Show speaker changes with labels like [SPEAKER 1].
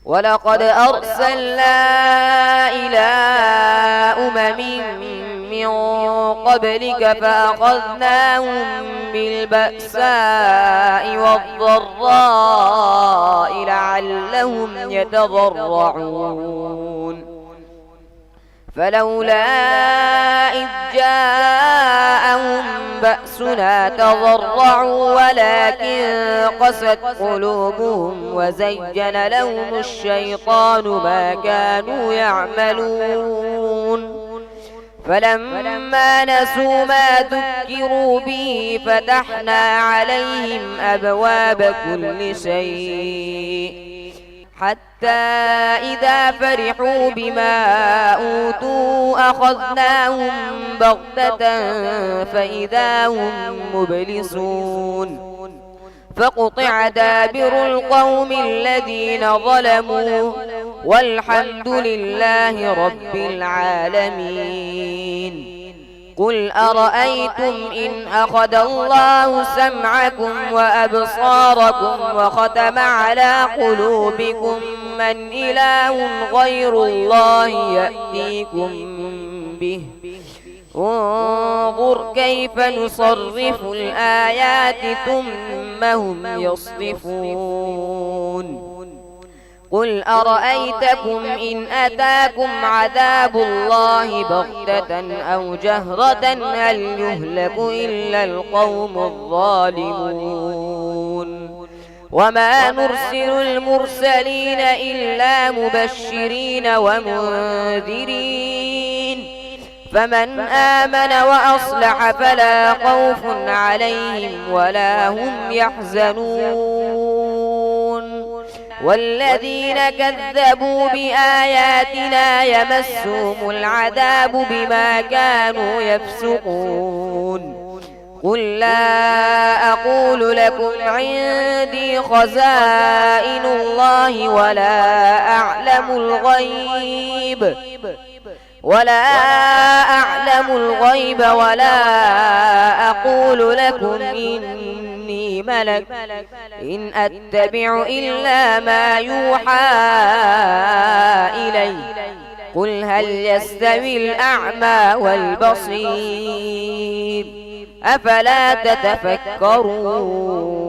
[SPEAKER 1] ولقد أرسلنا إلى من قبلك فأخذناهم بالبأساء والضراء لعلهم يتضرعون فلولا إذ جاءهم بأسنا تضرعوا ولكن قست قلوبهم وزين لهم الشيطان ما كانوا يعملون فلما نسوا ما ذكروا به فتحنا عليهم أبواب كل شيء حتى إذا فرحوا بما أوتوا أخذناهم بغتة فإذا هم مبلسون فقطع دابر القوم الذين ظلموا والحمد لله رب العالمين. قل أرأيتم إن أخذ الله سمعكم وأبصاركم وختم على قلوبكم من إله غير الله يأتيكم به انظر كيف نصرف الآيات ثم هم يصرفون. قل أرأيتكم إن أتاكم عذاب الله بغتة أو جهرة هل يهلك إلا القوم الظالمون وما نرسل المرسلين إلا مبشرين ومنذرين فمن آمن وأصلح فلا خوف عليهم ولا هم يحزنون والذين كذبوا بآياتنا يمسهم العذاب بما كانوا يفسقون. قل لا أقول لكم عندي خزائن الله ولا أعلم الغيب ولا أقول لكم إني ملك إن أتبع إلا ما يوحى إلي قل هل يستوي الأعمى والبصير أفلا تتفكرون.